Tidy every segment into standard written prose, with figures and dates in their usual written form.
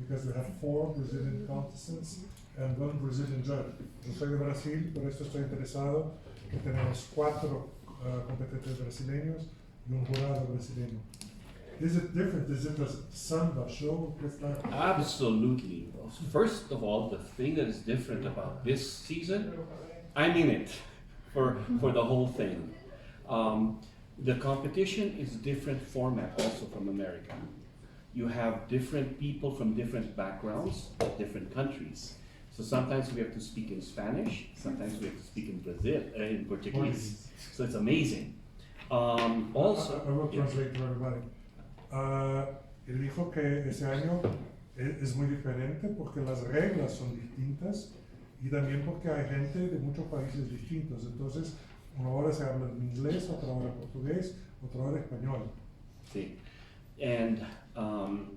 because we have 4 Brazilian contestants and 1 Brazilian judge. Yo soy de Brasil, por esto estoy interesado que tenemos 4 competidores brasileños y un jurado brasileño. Is it different? Is it a samba show? Absolutely. First of all, the thing that is different about this season, I'm in it for the whole thing. The competition is different format also from America. You have different people from different backgrounds, different countries. So sometimes we have to speak in Spanish, sometimes we have to speak in in Portuguese. So it's amazing. Also, I will translate to everybody. Él dijo que ese año es muy diferente porque las reglas son distintas y también porque hay gente de muchos países distintos. Entonces, una hora se habla en inglés, otra hora portugués, otra hora español. Sí. And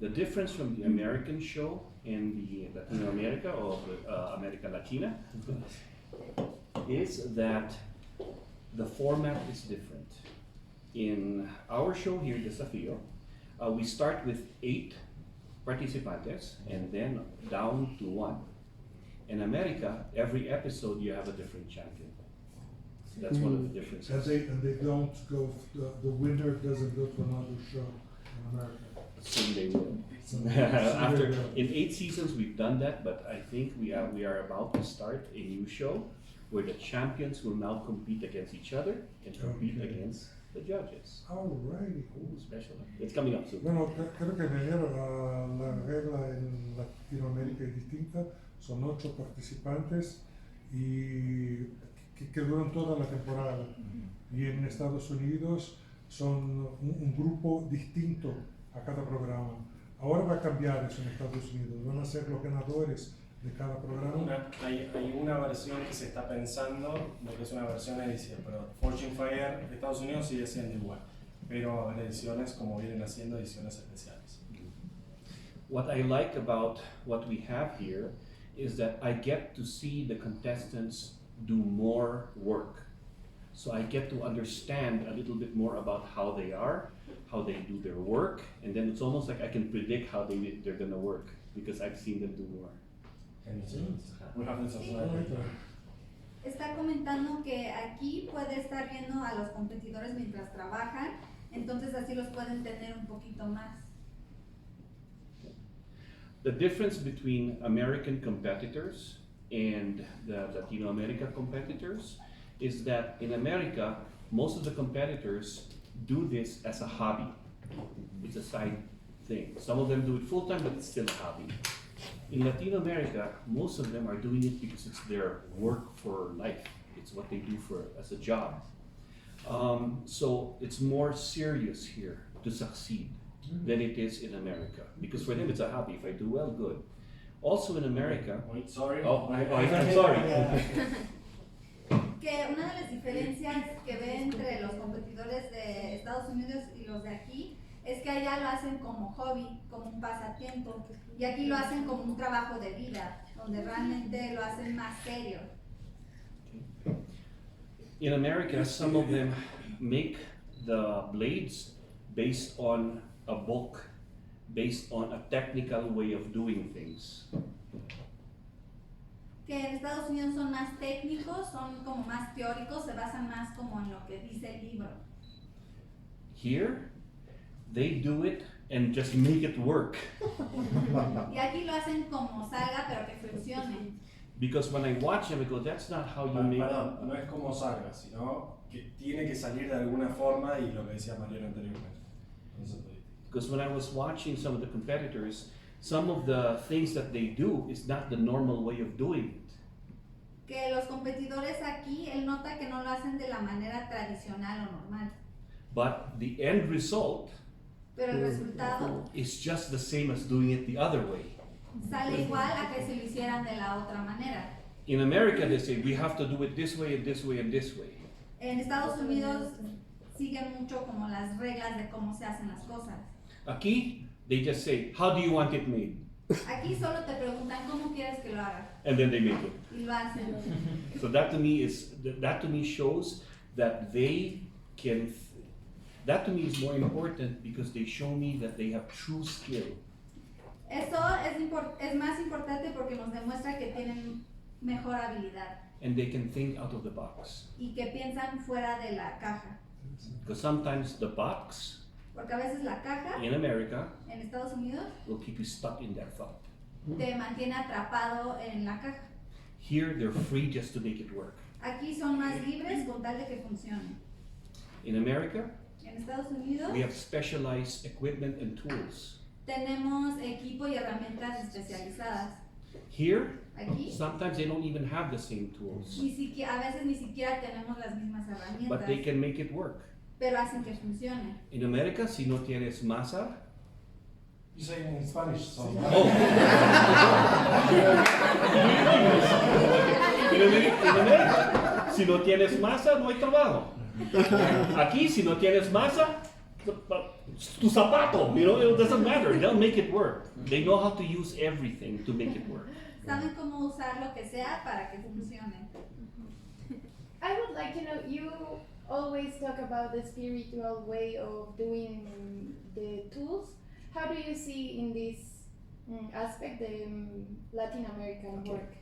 the difference from the American show and the Latino America or América Latina is that the format is different. In our show here, Desafío, we start with 8 participantes and then down to 1. In America, every episode you have a different champion. That's one of the differences. And they don't go, the winner doesn't go to another show in America. Soon they will. In 8 seasons we've done that, but I think we are about to start a new show where the champions will now compete against each other and compete against the judges. Alrighty. Special. It's coming up soon. Bueno, creo que en enero la regla en Latinoamérica es distinta. Son 8 participantes y que duran toda la temporada. Y en Estados Unidos son un grupo distinto a cada programa. Ahora va a cambiar eso en Estados Unidos. Van a ser los ganadores de cada programa. Hay una versión que se está pensando, lo que es una versión edición, pero Fortune Fire de Estados Unidos sigue siendo igual, pero va a haber ediciones como vienen haciendo ediciones especiales. What I like about what we have here is that I get to see the contestants do more work. So I get to understand a little bit more about how they are, how they do their work, and then it's almost like I can predict how they're gonna work because I've seen them do more. Está comentando que aquí puede estar viendo a los competidores mientras trabajan, entonces así los pueden tener un poquito más. The difference between American competitors and the Latino America competitors is that in America, most of the competitors do this as a hobby. It's a side thing. Some of them do it full time, but it's still a hobby. In Latin America, most of them are doing it because it's their work for life. It's what they do as a job. So it's more serious here to succeed than it is in America. Because for them it's a hobby. If I do well, good. Also in America... Wait, sorry. I'm sorry. Que una de las diferencias que ve entre los competidores de Estados Unidos y los de aquí es que allá lo hacen como hobby, como un pasatiempo, y aquí lo hacen como un trabajo de vida, donde realmente lo hacen más serio. In America, some of them make the blades based on a book, based on a technical way of doing things. Que en Estados Unidos son más técnicos, son como más teóricos, se basan más como en lo que dice el libro. Here, they do it and just make it work. Y aquí lo hacen como salga, pero que funcione. Because when I watch them, I go, that's not how you make Perdón, no es como salga, sino que tiene que salir de alguna forma y lo que decía Mariano anteriormente. Because when I was watching some of the competitors, some of the things that they do is not the normal way of doing it. Que los competidores aquí, él nota que no lo hacen de la manera tradicional o normal. But the end result Pero el resultado is just the same as doing it the other way. sale igual a que si lo hicieran de la otra manera. In America, they say we have to do it this way and this way and this way. En Estados Unidos siguen mucho como las reglas de cómo se hacen las cosas. Aquí, they just say, how do you want it made? Aquí solo te preguntan cómo quieres que lo haga And then they make it. y lo hacen. So that to me shows that they can. That to me is more important because they show me that they have true skill. Eso es es más importante porque nos demuestra que tienen mejor habilidad and they can think out of the box. y que piensan fuera de la caja. Because sometimes the box Porque a veces la caja in America en Estados Unidos will keep you stuck in that thought. te mantiene atrapado en la caja. Here they're free just to make it work. Aquí son más libres con tal de que funcione. In America, En Estados Unidos we have specialized equipment and tools. tenemos equipo y herramientas especializadas. Here, Aquí sometimes they don't even have the same tools, a veces ni siquiera tenemos las mismas but they herramientas, can make it work. pero hacen que funcione. In America, si no tienes masa, You say in Spanish, so. oh. En América, si no tienes masa, no hay trabajo. Aquí, si no tienes masa, tu zapato, it doesn't matter. They'll make it work. They know how to use everything to make it work. Saben cómo usar lo que sea para que funcione. I would like to know, you always talk about the spiritual way of doing the tools. How do you see in this aspect the Latin American work?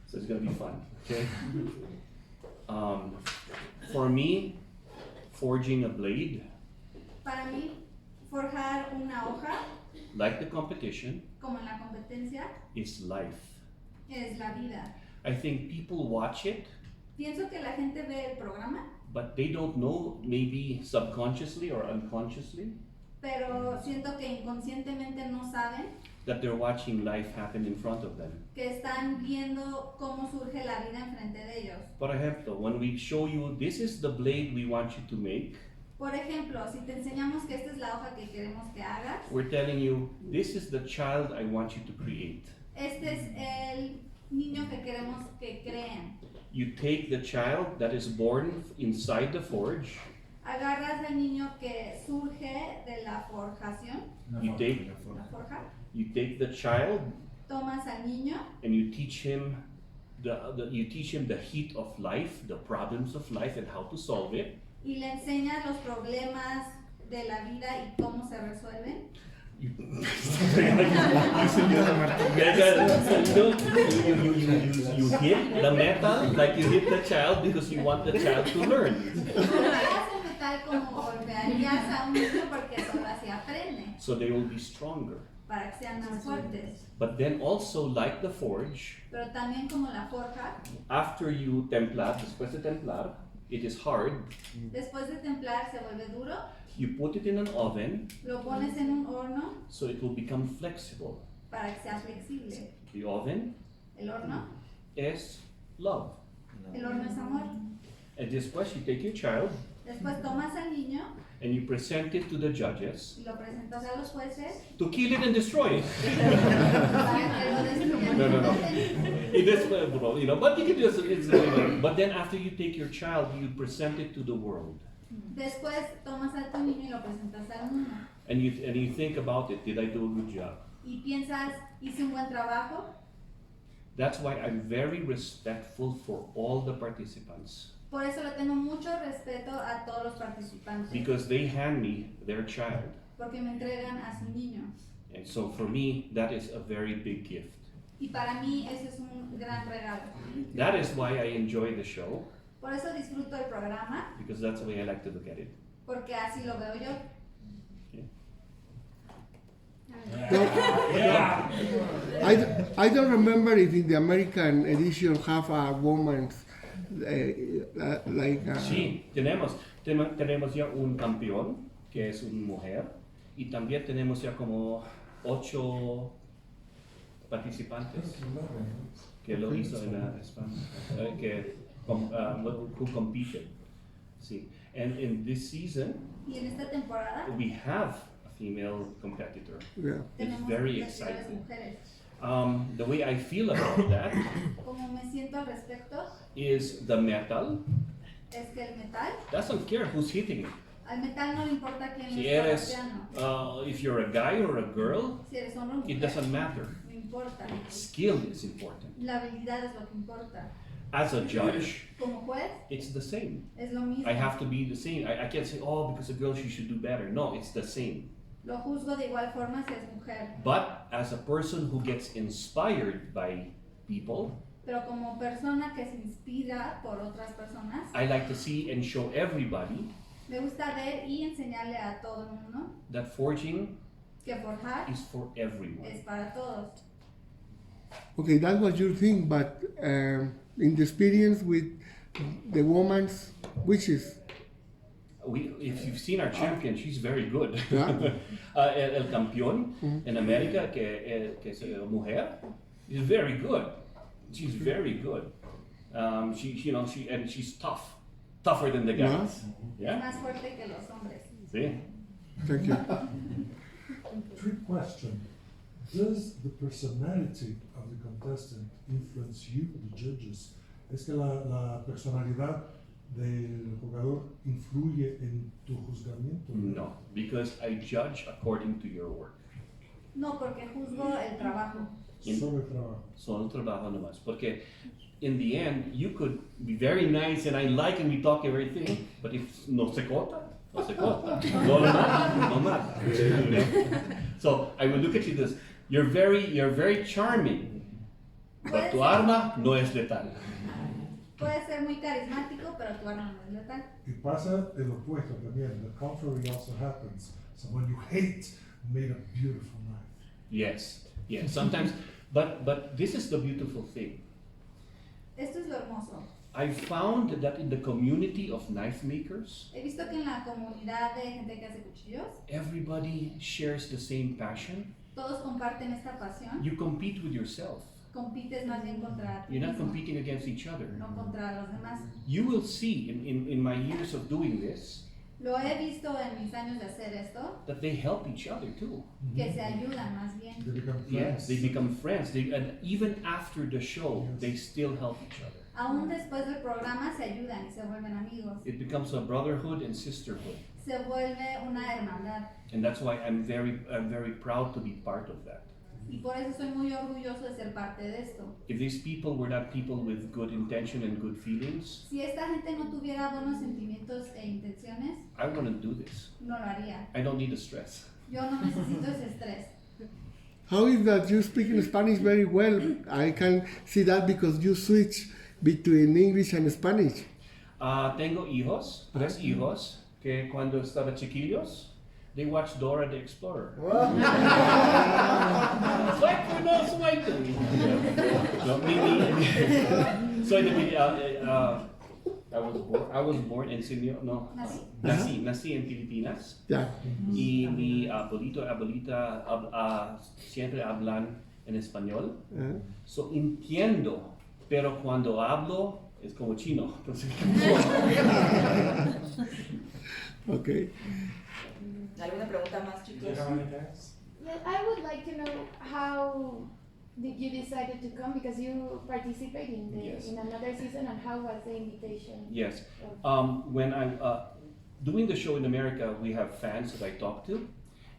So it's gonna be fun, okay? For me, forging a blade, Para mí, forjar una hoja, like the competition, como en la competencia, is life. es la vida. I think people watch it, Pienso que la gente ve el programa, but they don't know, maybe subconsciously or unconsciously, pero siento que inconscientemente no saben that they're watching life happen in front of them. que están viendo cómo surge la vida enfrente de ellos. Por ejemplo, when we show you, this is the blade we want you to make, Por ejemplo, si te enseñamos que esta es la hoja que queremos que hagas, we're telling you, this is the child I want you to create. este es el niño que queremos que creen. You take the child that is born inside the forge, Agarras al niño que surge de la forjación, you take, la forja, you take the child tomas al niño and you teach him the heat of life, the problems of life and how to solve it. y le enseñas los problemas de la vida y cómo se resuelven. You hit the metal like you hit the child because you want the child to learn. Golpeas el metal como golpearías a un niño porque solo así aprende, So they will be stronger. para que sean más fuertes. But then also like the forge, Pero también como la forja, after you templar, después de templar, it is hard. después de templar se vuelve duro, You put it in an oven lo pones en un horno so it will become flexible. para que sea flexible. The oven El horno, is love. el horno es amor. And después you take your child Después tomas al niño and you present it to the judges y lo presentas a los jueces to kill it and destroy it. para que lo destruyan. No. It is, but you can just, but then after you take your child, you present it to the world. Después tomas a tu niño y lo presentas al mundo. And you think about it, did I do a good job? Y piensas, hice un buen trabajo. That's why I'm very respectful for all the participants. Por eso le tengo mucho respeto a todos los participantes. Because they hand me their child. Porque me entregan a su niño. And so for me, that is a very big gift. Y para mí ese es un gran regalo. That is why I enjoy the show, Por eso disfruto el programa, because that's the way I like to look at it. porque así lo veo yo. Yeah. I don't remember if in the American edition have a woman like. Sí, tenemos ya un campeón, que es una mujer, y también tenemos ya como 8 participantes que lo hizo en España, who competed. Sí. And in this season, Y en esta temporada we have a female competitor. Yeah. It's tenemos very competidoras exciting. mujeres. The way I feel about that Como me siento al respecto, is the metal es que el metal, doesn't care who's hitting it. al metal no le importa quién Si lo está eres, golpeando. if you're a guy or a girl, Si eres hombre o it mujer, doesn't matter. no importa. Skill is important. La habilidad es lo que importa. As a judge, Como juez, it's the same. es lo mismo. I have to be the same. I can't say, oh, because a girl, she should do better. No, it's the same. Lo juzgo de igual forma si es mujer. But as a person who gets inspired by people, Pero como persona que se inspira por otras personas, I like to see and show everybody me gusta ver y enseñarle a todo el mundo that forging que forjar is for everyone. es para todos. Okay, that was your thing, but in the experience with the woman's wishes, If you've seen our champion, she's very good. Yeah. El campeón en América, que es mujer, is very good. She's very good. She's tough, tougher than the guys. Es Yeah. más fuerte que los hombres. Sí. thank you. Trick question. Does the personality of the contestant influence you, the judges? ¿Es que la personalidad del jugador influye en tu juzgamiento? No, because I judge according to your work. No, porque juzgo el trabajo. Sobre el trabajo. Solo trabajo nomás. Porque in the end, you could be very nice and I like and we talk everything, but if no se corta, no se corta. No mata. So I will look at you this. You're very charming, but tu arma no es letal. Puede ser muy carismático, pero tu arma no es letal. Y pasa el opuesto también. The contrary also happens. Someone you hate made a beautiful knife. Yes. Sometimes, but this is the beautiful thing. Esto es lo hermoso. I found that in the community of knife makers, He visto que en la comunidad de gente que hace cuchillos, everybody shares the same passion. todos comparten esta pasión. You compete with yourself. Compites más bien contra ti You're not mismo, competing against each other. no contra los demás. You will see in my years of doing this Lo he visto en mis años de hacer esto, that they help each other too. que se ayudan más bien. They become friends. Yes, they become friends. And even after the show, Yes. they still help each other. Aún después del programa se ayudan y se vuelven amigos. It becomes a brotherhood and sisterhood. Se vuelve una hermandad. And that's why I'm very proud to be part of that. Y por eso soy muy orgulloso de ser parte de esto. If these people were not people with good intention and good feelings, Si esta gente no tuviera buenos sentimientos e intenciones, I wouldn't do this. no lo haría. I don't need the stress. Yo no necesito ese estrés. How is that you speak in Spanish very well? I can see that because you switch between English and Spanish. Tengo hijos, 3 hijos, que cuando estaban chiquillos, they watched Dora the Explorer. Suelto, no suelto. No, soy de I was born in nací en Filipinas. Yeah. Y mi abuelita siempre hablan en español. So entiendo, pero cuando hablo es como chino. Entonces, Okay. ¿Alguna pregunta más, chicos? Yeah, I would like to know how did you decided to come, because you participate in Yes. in another season, and how was the invitation? yes. When I'm doing the show in America, we have fans that I talk to,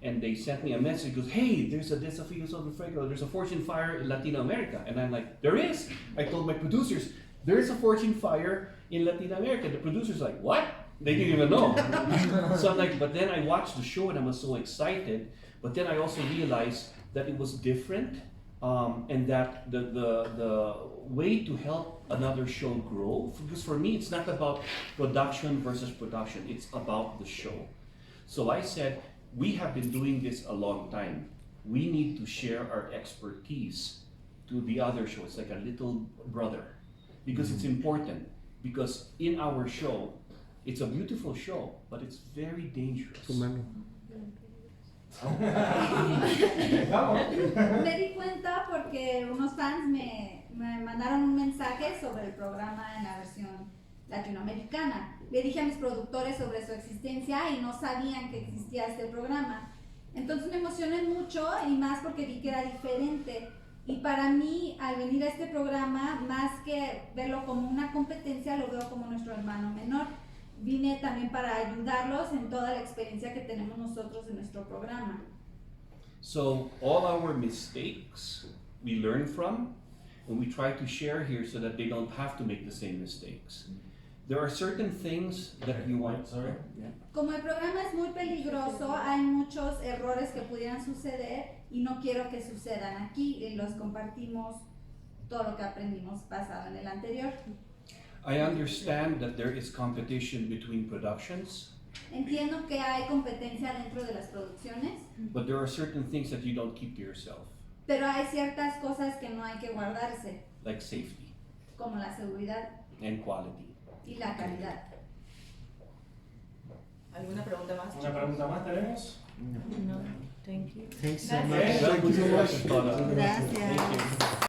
and they sent me a message, goes, hey, there's a Desafío Sobre Fuego, there's a Fortune Fire in Latin America. And I'm like, there is. I told my producers, there is a Fortune Fire in Latin America. The producers like, what? They didn't even know. So I'm like, but then I watched the show and I was so excited. But then I also realized that it was different, and that the way to help another show grow, because for me it's not about production versus production, it's about the show. So I said, we have been doing this a long time. We need to share our expertise to the other show. It's like a little brother, because it's important. Because in our show, it's a beautiful show, but it's very dangerous. Me di cuenta porque unos fans me mandaron un mensaje sobre el programa en la versión latinoamericana. Le dije a mis productores sobre su existencia y no sabían que existía este programa. Entonces me emocioné mucho, y más porque vi que era diferente. Y para mí, al venir a este programa, más que verlo como una competencia, lo veo como nuestro hermano menor. Vine también para ayudarlos en toda la experiencia que tenemos nosotros en nuestro programa. So all our mistakes we learn from, and we try to share here so that they don't have to make the same mistakes. There are certain things that you want. Sorry. Yeah. Como el programa es muy peligroso, hay muchos errores que pudieran suceder y no quiero que sucedan aquí y los compartimos todo lo que aprendimos basado en el anterior. I understand that there is competition between productions, Entiendo que hay competencia dentro de las producciones, but there are certain things that you don't keep to yourself, pero hay ciertas cosas que no hay que guardarse, like safety como la seguridad and quality. y la calidad. ¿Alguna pregunta más? ¿Una pregunta más tenemos? No, thank you. Thanks so Gracias. much. Thank you so much. Gracias. Gracias.